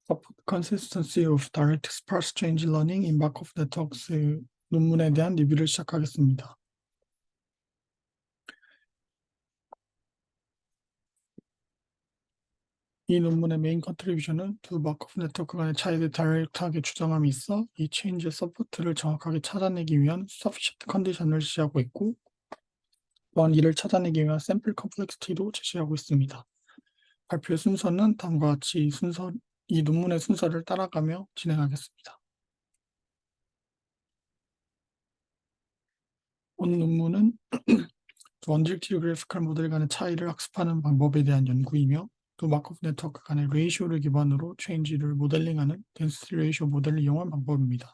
Support Consistency of Direct Sparse Change Learning in Markov Networks 논문에 대한 리뷰를 시작하겠습니다. 이 논문의 메인 컨트리뷰션은 두 마코프 네트워크 간의 차이를 다이렉트하게 추정함이 있어 이 체인지의 서포트를 정확하게 찾아내기 위한 sufficient 컨디션을 제시하고 있고, 또한 이를 찾아내기 위한 샘플 컴플렉시티도 제시하고 있습니다. 발표의 순서는 다음과 같이 이 논문의 순서를 따라가며 진행하겠습니다. 본 논문은 원질티브 그래피컬 모델 간의 차이를 학습하는 방법에 대한 연구이며, 또 마코프 네트워크 간의 레이쇼를 기반으로 체인지를 모델링하는 덴시티 레이쇼 모델을 이용한 방법입니다.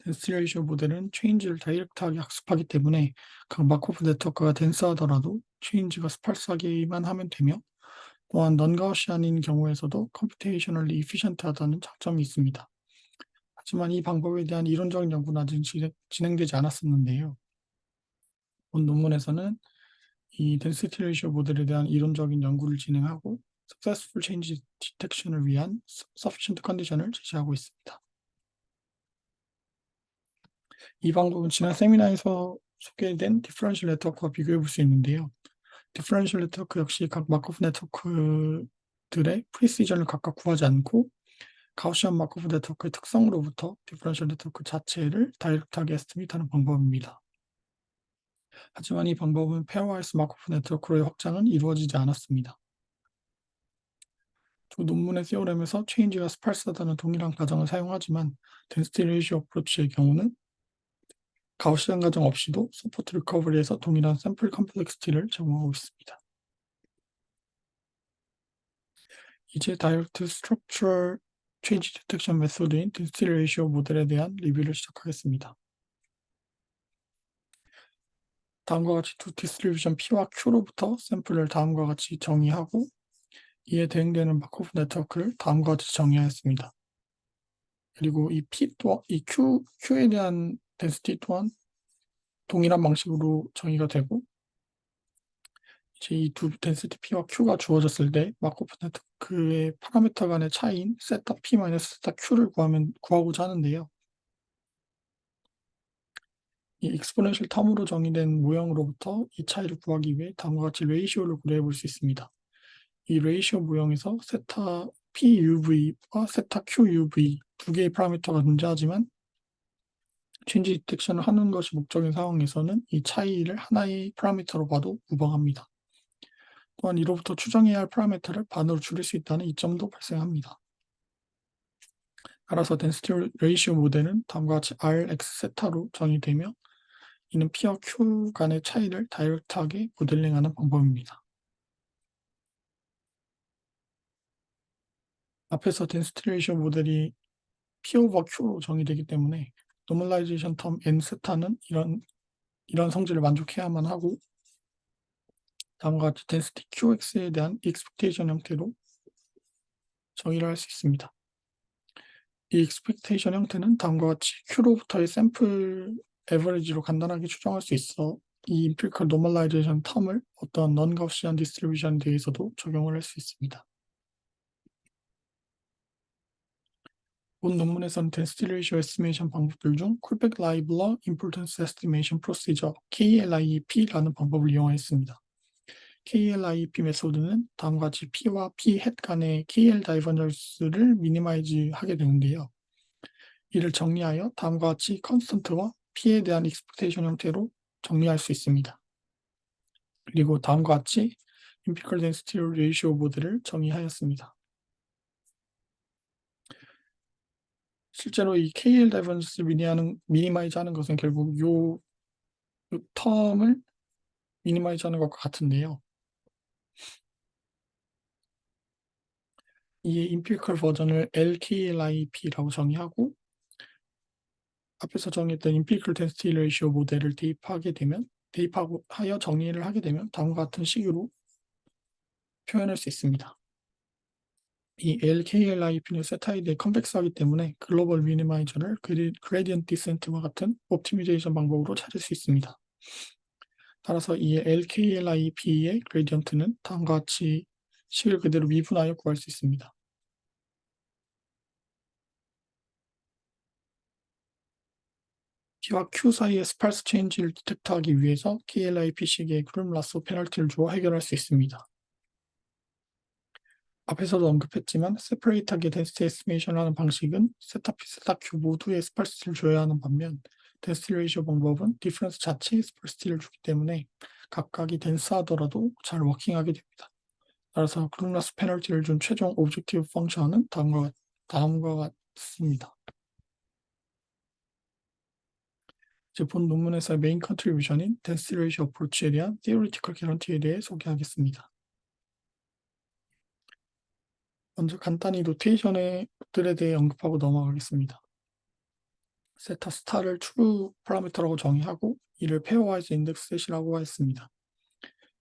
덴시티 레이쇼 모델은 체인지를 다이렉트하게 학습하기 때문에 각 마코프 네트워크가 덴스하더라도 체인지가 스팔스하기만 하면 되며, 또한 넌가우시안인 경우에서도 컴퓨테이셔널리 이피션트하다는 장점이 있습니다. 하지만 이 방법에 대한 이론적인 연구는 아직 진행되지 않았었는데요. 본 논문에서는 이 덴시티 레이쇼 모델에 대한 이론적인 연구를 진행하고 successful change detection을 위한 sufficient condition을 제시하고 있습니다. 이 방법은 지난 세미나에서 소개된 디퍼런셜 네트워크와 비교해 볼 수 있는데요. 디퍼런셜 네트워크 역시 각 마코프 네트워크들의 프리시전을 각각 구하지 않고 가우시안 마코프 네트워크의 특성으로부터 디퍼런셜 네트워크 자체를 다이렉트하게 에스티메이트하는 방법입니다. 하지만 이 방법은 페어와이스 마코프 네트워크로의 확장은 이루어지지 않았습니다. 두 논문의 세오렘에서 체인지가 스팔스하다는 동일한 가정을 사용하지만 덴시티 레이쇼 어프로치의 경우는 가우시안 가정 없이도 서포트 리커버리에서 동일한 샘플 컴플렉시티를 제공하고 있습니다. 이제 다이렉트 스트럭처럴 체인지 디텍션 메소드인 덴시티 레이쇼 모델에 대한 리뷰를 시작하겠습니다. 다음과 같이 두 디스트리뷰션 P와 Q로부터 샘플을 다음과 같이 정의하고 이에 대응되는 마코프 네트워크를 다음과 같이 정의하였습니다. 그리고 이 P 또한 이 Q에 대한 덴시티 또한 동일한 방식으로 정의가 되고, 이제 이 두 덴시티 P와 Q가 주어졌을 때 마코프 네트워크의 파라미터 간의 차이인 세타 P 마이너스 세타 Q를 구하고자 하는데요. 이 익스포넨셜 텀으로 정의된 모형으로부터 이 차이를 구하기 위해 다음과 같이 레이시오를 고려해 볼 수 있습니다. 이 레이시오 모형에서 세타 PUV와 세타 QUV 두 개의 파라미터가 존재하지만 체인지 디텍션을 하는 것이 목적인 상황에서는 이 차이를 하나의 파라미터로 봐도 무방합니다. 또한 이로부터 추정해야 할 파라미터를 반으로 줄일 수 있다는 이점도 발생합니다. 따라서 덴시티 레이시오 모델은 다음과 같이 Rx 세타로 정의되며, 이는 P와 Q 간의 차이를 다이렉트하게 모델링하는 방법입니다. 앞에서 덴시티 레이시오 모델이 P 오버 Q로 정의되기 때문에 노멀라이제이션 텀 N 세타는 이런 성질을 만족해야만 하고, 다음과 같이 덴시티 QX에 대한 익스펙테이션 형태로 정의를 할 수 있습니다. 이 익스펙테이션 형태는 다음과 같이 Q로부터의 샘플 에버리지로 간단하게 추정할 수 있어 이 임피리컬 노멀라이제이션 텀을 어떤 non-Gaussian 디스트리뷰션에 대해서도 적용을 할 수 있습니다. 본 논문에서는 덴시티 레이쇼 에스티메이션 방법들 중 쿨백 라이블러 임포턴스 에스티메이션 프로시저 KLIEP라는 방법을 이용하였습니다. KLIEP 메소드는 다음과 같이 P와 P 헷 간의 KL 다이버전스를 미니마이즈 하게 되는데요. 이를 정리하여 다음과 같이 컨스턴트와 P에 대한 익스펙테이션 형태로 정리할 수 있습니다. 그리고 다음과 같이 임피컬 덴시티 레이시오 모델을 정의하였습니다. 실제로 이 KL 다이버전스 미니마이즈 하는 것은 결국 요 텀을 미니마이즈 하는 것과 같은데요. 이 임피리컬 버전을 LKLIP라고 정의하고, 앞에서 정의했던 임피리컬 덴시티 레이시오 모델을 대입하고 하여 정리를 하게 되면 다음과 같은 식으로 표현할 수 있습니다. 이 LKLIP는 세타에 대해 컨벡스하기 때문에 글로벌 미니마이저를 그레디언트 디센트와 같은 옵티미제이션 방법으로 찾을 수 있습니다. 따라서 이 LKLIP의 그레디언트는 다음과 같이 식을 그대로 미분하여 구할 수 있습니다. P와 Q 사이의 스parse change를 디텍트하기 위해서 KLIP식의 그룹 라sso 페널티를 주어 해결할 수 있습니다. 앞에서도 언급했지만 separate하게 density estimation을 하는 방식은 세타 P, 세타 Q 모두의 스parse를 줘야 하는 반면 density ratio 방법은 difference 자체의 sparse를 주기 때문에 각각이 dense하더라도 잘 워킹하게 됩니다. 따라서 그룹 라sso 페널티를 준 최종 오브젝티브 펑션은 다음과 같습니다. 이제 본 논문에서의 메인 컨트리뷰션인 density ratio approach에 대한 theoretical guarantee에 대해 소개하겠습니다. 먼저 간단히 노테이션들에 대해 언급하고 넘어가겠습니다. 세타 스타를 true 파라미터라고 정의하고 이를 페어와이즈 인덱스 셋이라고 했습니다.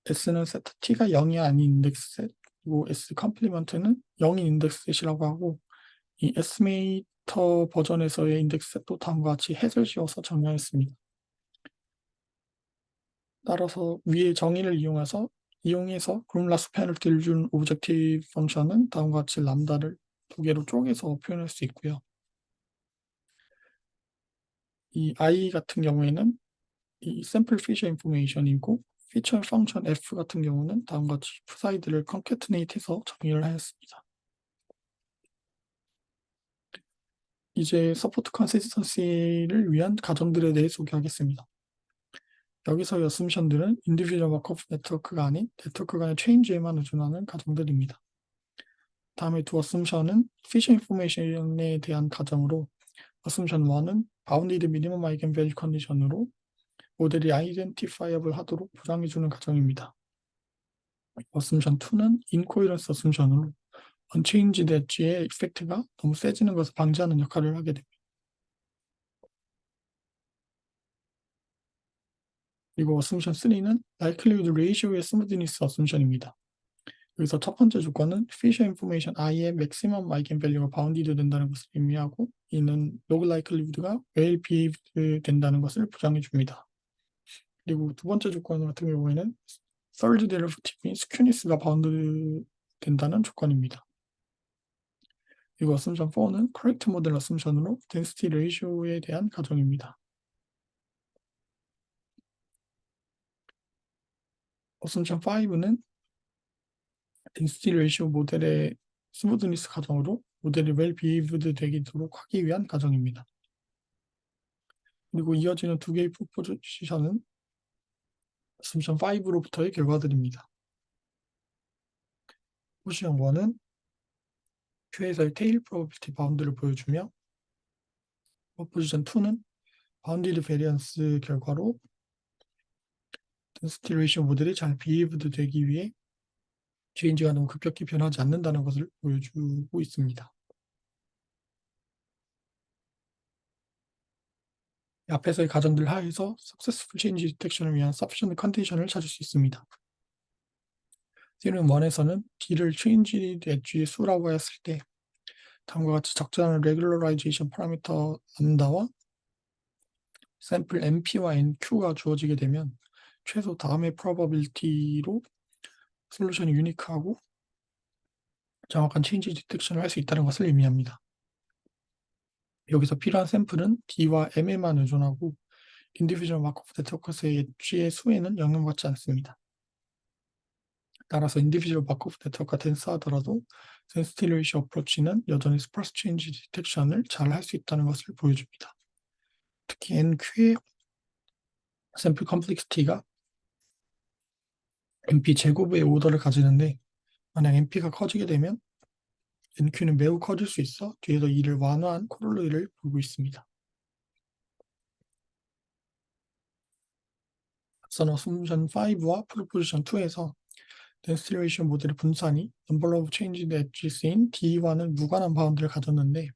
S는 세타 T가 0이 아닌 인덱스 셋, 그리고 S 컴플리먼트는 0인 인덱스 셋이라고 하고 이 에스메이터 버전에서의 인덱스 셋도 다음과 같이 햇을 씌워서 정의했습니다. 따라서 위의 정의를 이용해서 그룹 라sso 페널티를 준 오브젝티브 펑션은 다음과 같이 람다를 두 개로 쪼개서 표현할 수 있고요. 이 i 같은 경우에는 이 샘플 피처 인포메이션이고 피처 펑션 f 같은 경우는 다음과 같이 f 사이드를 컨캐트네이트해서 정의를 하였습니다. 이제 서포트 컨시스턴시를 위한 가정들에 대해 소개하겠습니다. 여기서의 어썸션들은 인디비주얼 마크오프 네트워크가 아닌 네트워크 간의 체인지에만 의존하는 가정들입니다. 다음에 두 어썸션은 피처 인포메이션에 대한 가정으로 어썸션 1은 바운디드 미니멈 아이겐 밸류 컨디션으로 모델이 아이덴티파이어블 하도록 보장해주는 가정입니다. 어썸션 2는 인코이런스 어썸션으로 언체인지드 엣지의 이펙트가 너무 세지는 것을 방지하는 역할을 하게 됩니다. 그리고 어썸션 3는 likelihood ratio의 스무드니스 어썸션입니다. 여기서 첫 번째 조건은 피셔 인포메이션 i의 maximum eigenvalue가 바운디드 된다는 것을 의미하고 이는 log likelihood가 well behaved 된다는 것을 보장해 줍니다. 그리고 두 번째 조건 같은 경우에는 third derivative인 skewness가 바운드 된다는 조건입니다. 그리고 어썸션 4는 correct model 어썸션으로 density ratio에 대한 가정입니다. 어썸션 5는 density ratio 모델의 스무드니스 가정으로 모델이 well behaved 되도록 하기 위한 가정입니다. 그리고 이어지는 두 개의 프로포지션은 어썸션 5로부터의 결과들입니다. 포지션 1은 Q에서의 테일 프로버빌티 바운드를 보여주며 포지션 2는 바운디드 베리언스 결과로 density ratio 모델이 잘 behaved 되기 위해 체인지가 너무 급격히 변하지 않는다는 것을 보여주고 있습니다. 앞에서의 가정들 하에서 successful change detection을 위한 sufficient condition을 찾을 수 있습니다. theorem 1에서는 D를 changed edge의 수라고 했을 때 다음과 같이 적절한 regularization 파라미터 람다와 샘플 NP와 NQ가 주어지게 되면 최소 다음의 probability로 솔루션이 유니크하고 정확한 체인지 디텍션을 할 수 있다는 것을 의미합니다. 여기서 필요한 샘플은 D와 M에만 의존하고 인디비주얼 마크오프 네트워크의 엣지의 수에는 영향을 받지 않습니다. 따라서 인디비주얼 마크오프 네트워크가 덴스하더라도 density ratio 어프로치는 여전히 sparse change detection을 잘 할 수 있다는 것을 보여줍니다. 특히 NQ의 샘플 컴플렉시티가 NP 제곱의 오더를 가지는데 만약 NP가 커지게 되면 NQ는 매우 커질 수 있어 뒤에서 이를 완화한 코롤리를 보고 있습니다. 앞선 어썸션 5와 프로포지션 2에서 density ratio 모델의 분산이 number of changed edges인 D와는 무관한 바운드를 가졌는데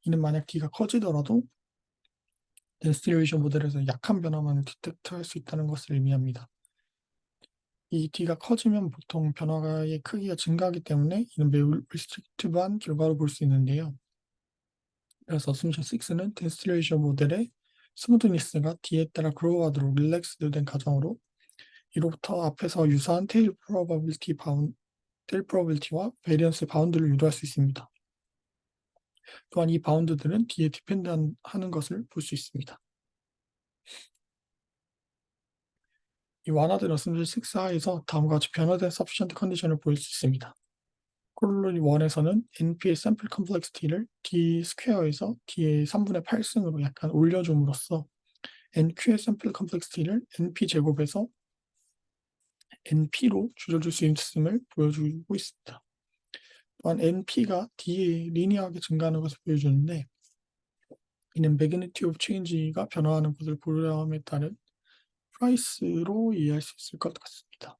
이는 만약 D가 커지더라도 density ratio 모델에서 약한 변화만을 디텍트할 수 있다는 것을 의미합니다. 이 D가 커지면 보통 변화의 크기가 증가하기 때문에 이는 매우 restrictive한 결과로 볼 수 있는데요. 그래서 어썸션 6는 density ratio 모델의 스무드니스가 D에 따라 그로우하도록 릴렉스드 된 가정으로 이로부터 앞에서 유사한 테일 프로버빌티와 베리언스 바운드를 유도할 수 있습니다. 또한 이 바운드들은 D에 디펜드하는 것을 볼 수 있습니다. 이 완화된 어셈션 6 하에서 다음과 같이 변화된 sufficient 컨디션을 보일 수 있습니다. 콜로리 1에서는 NP의 샘플 컴플렉시티를 D 스퀘어에서 D의 3분의 8승으로 약간 올려줌으로써 NQ의 샘플 컴플렉시티를 NP 제곱에서 NP로 줄여줄 수 있음을 보여주고 있습니다. 또한 NP가 D에 리니어하게 증가하는 것을 보여주는데, 이는 magnitude of change가 변화하는 것을 보려함에 따른 프라이스로 이해할 수 있을 것 같습니다.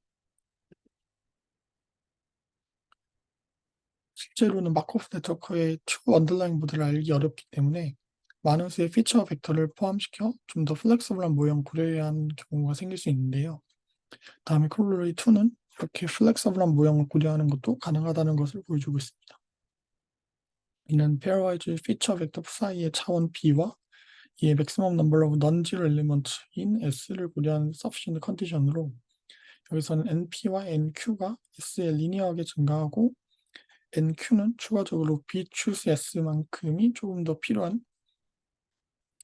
실제로는 마코프 네트워크의 true underlying 모델을 알기 어렵기 때문에 많은 수의 피처 벡터를 포함시켜 좀 더 플렉서블한 모형 고려해야 하는 경우가 생길 수 있는데요. 다음에 콜로리 2는 이렇게 플렉서블한 모형을 고려하는 것도 가능하다는 것을 보여주고 있습니다. 이는 페어와이즈 피처 벡터 사이의 차원 b와 이의 maximum number of non-zero elements인 s를 고려한 sufficient 컨디션으로, 여기서는 np와 nq가 s에 리니어하게 증가하고 nq는 추가적으로 bchoose s만큼이 조금 더 필요한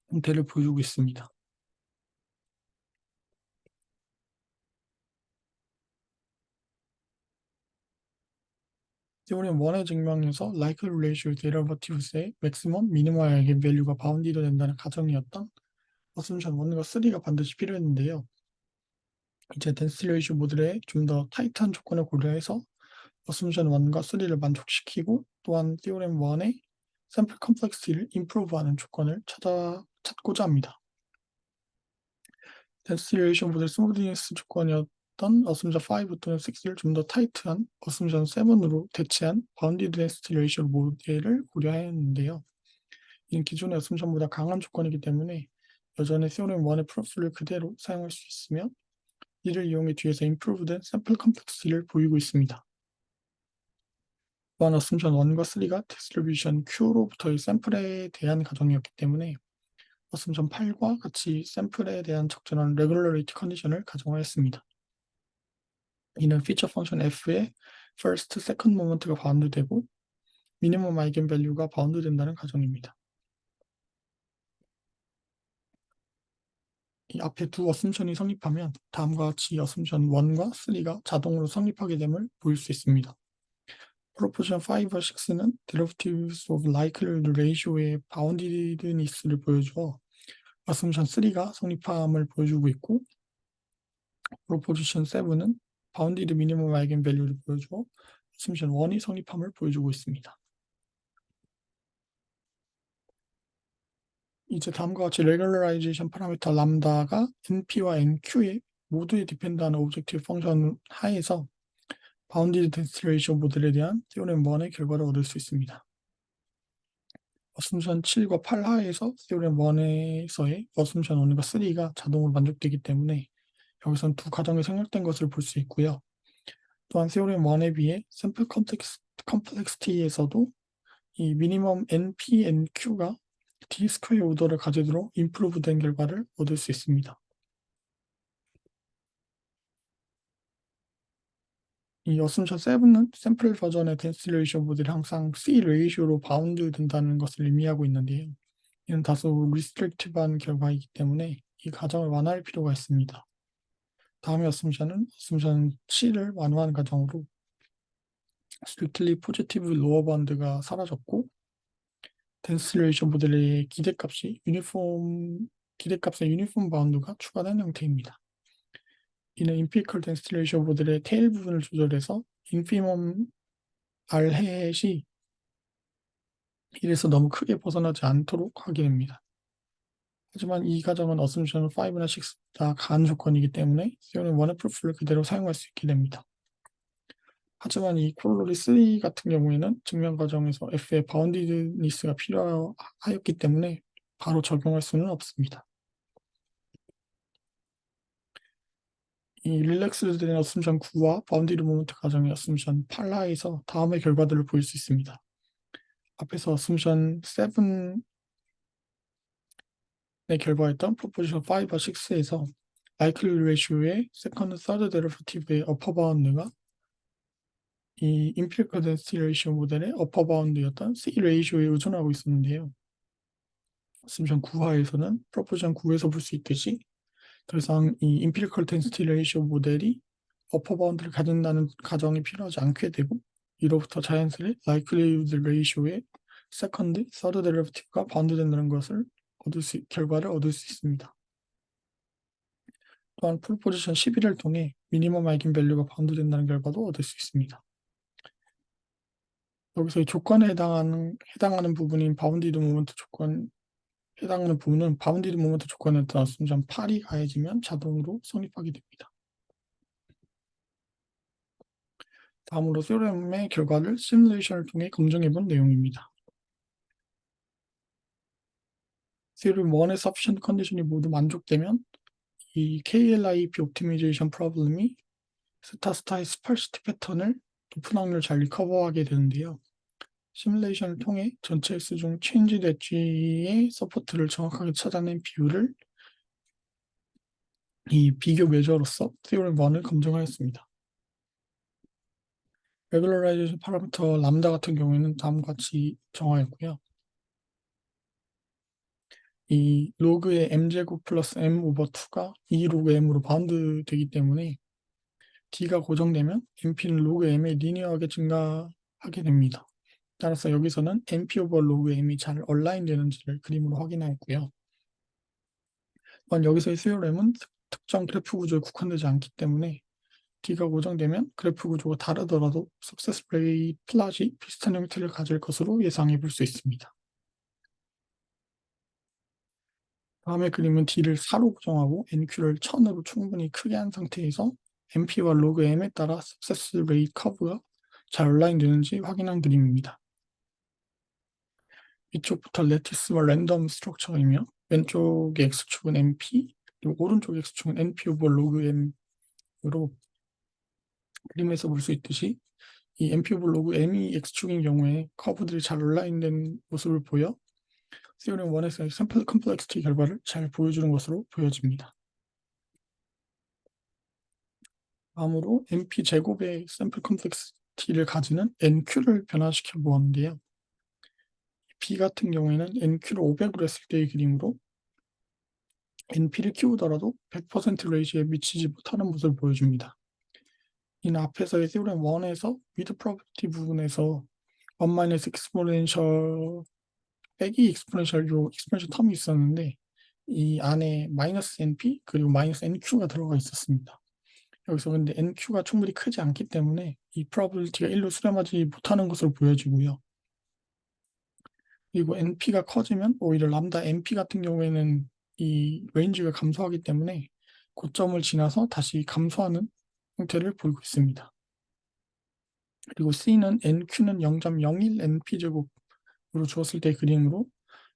형태를 보여주고 있습니다. Theorem 1의 증명에서 likelihood ratio derivatives의 maximum, minimum eigenvalue가 바운디드 된다는 가정이었던 assumption 1과 3가 반드시 필요했는데요. 이제 density ratio 모델의 좀 더 타이트한 조건을 고려해서 assumption 1과 3를 만족시키고, 또한 theorem 1의 sample complexity를 improve하는 조건을 찾고자 합니다. density ratio 모델 smoothness 조건이었던 assumption 5 또는 6를 좀 더 타이트한 assumption 7으로 대체한 bounded density ratio 모델을 고려했는데요. 이는 기존의 assumption보다 강한 조건이기 때문에 여전히 theorem 1의 프로프를 그대로 사용할 수 있으며, 이를 이용해 뒤에서 improve된 sample complexity를 보이고 있습니다. 또한 assumption 1과 3가 distribution Q로부터의 샘플에 대한 가정이었기 때문에 assumption 8과 같이 샘플에 대한 적절한 regularity 컨디션을 가정하였습니다. 이는 feature function f의 first, second moment가 바운드되고 minimum eigenvalue가 바운드된다는 가정입니다. 이 앞에 두 assumption이 성립하면 다음과 같이 assumption 1과 3가 자동으로 성립하게 됨을 보일 수 있습니다. proportion 5와 6는 derivatives of likelihood ratio의 boundedness를 보여주어 assumption 3가 성립함을 보여주고 있고, proposition 7은 bounded minimum eigenvalue를 보여주어 assumption 1이 성립함을 보여주고 있습니다. 이제 다음과 같이 regularization 파라미터 람다가 np와 nq의 모두에 디펜드하는 오브젝티브 펑션 하에서 bounded density ratio 모델에 대한 theorem 1의 결과를 얻을 수 있습니다. assumption 7과 8 하에서 theorem 1에서의 assumption 1과 3가 자동으로 만족되기 때문에 여기서는 두 가정이 생략된 것을 볼 수 있고요. 또한 theorem 1에 비해 sample complexity에서도 이 minimum np, nq가 d 스퀘어 오더를 가지도록 improve된 결과를 얻을 수 있습니다. 이 assumption 7은 샘플 버전의 density ratio 모델이 항상 C 레이쇼로 바운드 된다는 것을 의미하고 있는데요. 이는 다소 restrictive한 결과이기 때문에 이 가정을 완화할 필요가 있습니다. 다음의 assumption은 assumption 7을 완화한 가정으로 strictly positive lower bound가 사라졌고 density ratio 모델의 기대값의 유니폼 바운드가 추가된 형태입니다. 이는 empirical density ratio 모델의 테일 부분을 조절해서 infimum R 햇이 1에서 너무 크게 벗어나지 않도록 하게 됩니다. 하지만 이 가정은 assumption 5나 6다 가한 조건이기 때문에 theorem 1의 프로프를 그대로 사용할 수 있게 됩니다. 하지만 이 콜로리 3 같은 경우에는 증명 과정에서 F의 바운디드니스가 필요하였기 때문에 바로 적용할 수는 없습니다. 이 릴렉스드 된 assumption 9와 바운디드 모먼트 가정의 assumption 8하에서 다음의 결과들을 보일 수 있습니다. 앞에서 assumption 7의 결과였던 proposition 5와 6에서 likelihood ratio의 second, third derivative의 upper bound가 이 empirical density ratio 모델의 upper bound였던 C ratio에 의존하고 있었는데요. assumption 9하에서는 proposition 9에서 볼 수 있듯이 더 이상 이 empirical density ratio 모델이 어퍼 바운드를 가진다는 가정이 필요하지 않게 되고, 이로부터 자연스레 likelihood ratio의 second, third derivative가 바운드된다는 것을 결과를 얻을 수 있습니다. 또한 풀포지션 11을 통해 미니멈 아이겐 밸류가 바운드된다는 결과도 얻을 수 있습니다. 여기서 이 조건에 해당하는 부분인 바운디드 모먼트 조건, 해당하는 부분은 바운디드 모먼트 조건에 따라 순전 8이 가해지면 자동으로 성립하게 됩니다. 다음으로 theorem의 결과를 시뮬레이션을 통해 검증해 본 내용입니다. theorem 1의 sufficient condition이 모두 만족되면 이 KLIP 옵티미제이션 프로블럼이 스타의 스파르시티 패턴을 높은 확률 잘 리커버하게 되는데요. 시뮬레이션을 통해 전체 S 중 changed edge의 서포트를 정확하게 찾아낸 비율을 이 비교 메저로서 theorem 1을 검증하였습니다. regularization 파라미터 람다 같은 경우에는 다음과 같이 정하였고요. 이 로그의 m제곱 플러스 m 오버 2가 2 로그 m으로 바운드 되기 때문에 d가 고정되면 np는 로그 m에 리니어하게 증가하게 됩니다. 따라서 여기서는 np 오버 로그 m이 잘 얼라인 되는지를 그림으로 확인하였고요. 또한 여기서의 theorem은 특정 그래프 구조에 국한되지 않기 때문에 d가 고정되면 그래프 구조가 다르더라도 석세스 레이트 플롯이 비슷한 형태를 가질 것으로 예상해 볼 수 있습니다. 다음의 그림은 d를 4로 고정하고 nq를 1000으로 충분히 크게 한 상태에서 np와 로그 m에 따라 석세스 레이트 커브가 잘 얼라인 되는지 확인한 그림입니다. 위쪽부터 레티스와 랜덤 스트럭처이며 왼쪽의 x축은 np, 그리고 오른쪽 x축은 np 오버 로그 m으로 그림에서 볼 수 있듯이 이 np 오버 로그 m이 x축인 경우에 커브들이 잘 얼라인된 모습을 보여 theorem 1에서의 샘플 컴플렉시티 결과를 잘 보여주는 것으로 보여집니다. 다음으로 np 제곱의 샘플 컴플렉시티를 가지는 nq를 변화시켜 보았는데요. b 같은 경우에는 nq를 500으로 했을 때의 그림으로 np를 키우더라도 100% 레이지에 미치지 못하는 모습을 보여줍니다. 이는 앞에서의 theorem 1에서 with probability 부분에서 1 exponential 빼기 exponential로 exponential 텀이 있었는데 이 안에 마이너스 np 그리고 마이너스 nq가 들어가 있었습니다. 여기서 근데 nq가 충분히 크지 않기 때문에 이 probability가 1로 수렴하지 못하는 것으로 보여지고요. 그리고 np가 커지면 오히려 람다 np 같은 경우에는 이 레인지가 감소하기 때문에 고점을 지나서 다시 감소하는 형태를 보이고 있습니다. 그리고 C는 NQ는 0.01 NP제곱으로 주었을 때 그림으로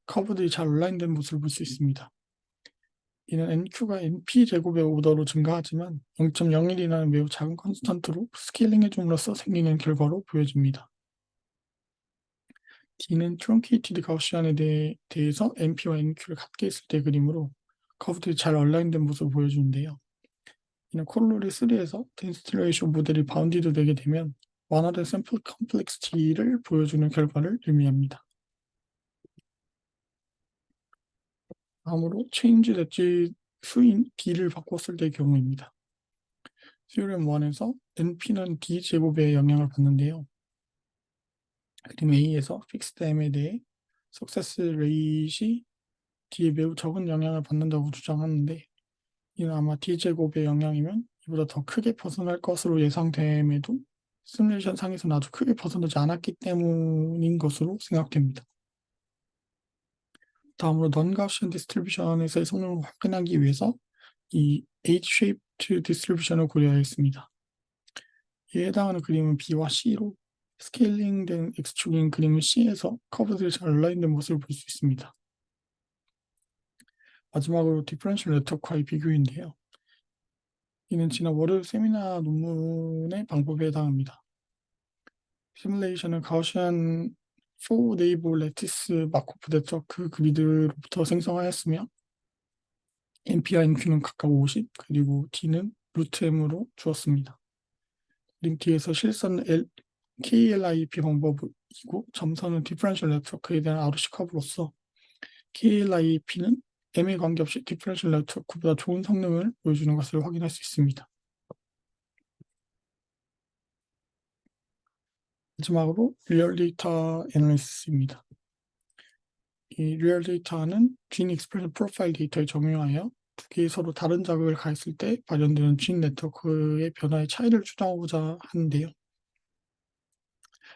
커브들이 잘 온라인된 모습을 볼 수 있습니다. 이는 NQ가 NP제곱의 오더로 증가하지만 0.01이라는 매우 작은 컨스턴트로 스케일링해 줌으로써 생기는 결과로 보여집니다. D는 트렁케이티드 가우시안에 대해서 NP와 NQ를 같게 했을 때 그림으로 커브들이 잘 얼라인된 모습을 보여주는데요. 이는 콜로리 3에서 덴시티 레이쇼 모델이 바운디드 되게 되면 완화된 샘플 컴플렉시티를 보여주는 결과를 의미합니다. 다음으로 체인지 엣지 수인 D를 바꿨을 때의 경우입니다. theorem 1에서 NP는 D 제곱의 영향을 받는데요. 그림 A에서 fixed M에 대해 석세스 레이트이 D에 매우 적은 영향을 받는다고 주장하는데 이는 아마 D 제곱의 영향이면 이보다 더 크게 벗어날 것으로 예상됨에도 시뮬레이션 상에서는 아주 크게 벗어나지 않았기 때문인 것으로 생각됩니다. 다음으로 non-Gaussian 디스트리뷰션에서의 성능을 확인하기 위해서 이 H-shaped 디스트리뷰션을 고려하였습니다. 이에 해당하는 그림은 B와 C로 스케일링된 X축인 그림은 C에서 커브들이 잘 얼라인된 모습을 볼 수 있습니다. 마지막으로 디퍼런셜 네트워크와의 비교인데요. 이는 지난 월요일 세미나 논문의 방법에 해당합니다. 시뮬레이션은 가우시안 4 네이버 레티스 마코프 네트워크 그리드로부터 생성하였으며 NP와 NQ는 각각 50 그리고 D는 루트 M으로 주었습니다. 그림 D에서 실선 KLIP 방법이고 점선은 디퍼런셜 네트워크에 대한 RC 커브로서 KLIP는 M에 관계없이 디퍼런셜 네트워크보다 좋은 성능을 보여주는 것을 확인할 수 있습니다. 마지막으로 리얼 데이터 애널리시스입니다. 이 리얼 데이터는 진 익스프레션 프로파일 데이터에 적용하여 두 개의 서로 다른 자극을 가했을 때 발현되는 진 네트워크의 변화의 차이를 추정하고자 하는데요.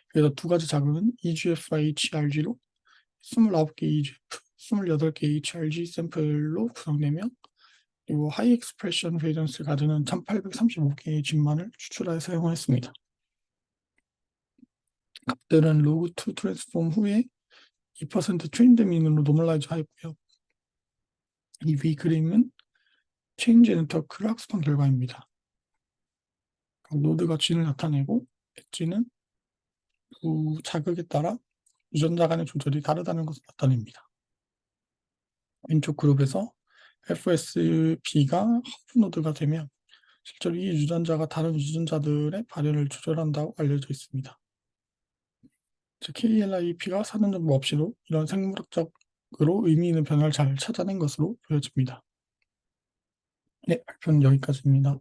그래서 두 가지 자극은 EGF와 HRG로 29개 EGF, 28개 HRG 샘플로 구성되며 그리고 하이 익스프레션 베이던스를 가지는 1835개의 진만을 추출하여 사용했습니다. 값들은 로그2 트랜스폼 후에 2% 트렌드 민으로 노멀라이즈 하였고요. 이 위 그림은 체인지 네트워크를 학습한 결과입니다. 각 노드가 진을 나타내고 엣지는 두 자극에 따라 유전자 간의 조절이 다르다는 것을 나타냅니다. 왼쪽 그룹에서 FSB가 허브 노드가 되면 실제로 이 유전자가 다른 유전자들의 발현을 조절한다고 알려져 있습니다. 즉 KLIP가 사는 정보 없이도 이런 생물학적으로 의미 있는 변화를 잘 찾아낸 것으로 보여집니다. 네, 발표는 여기까지입니다.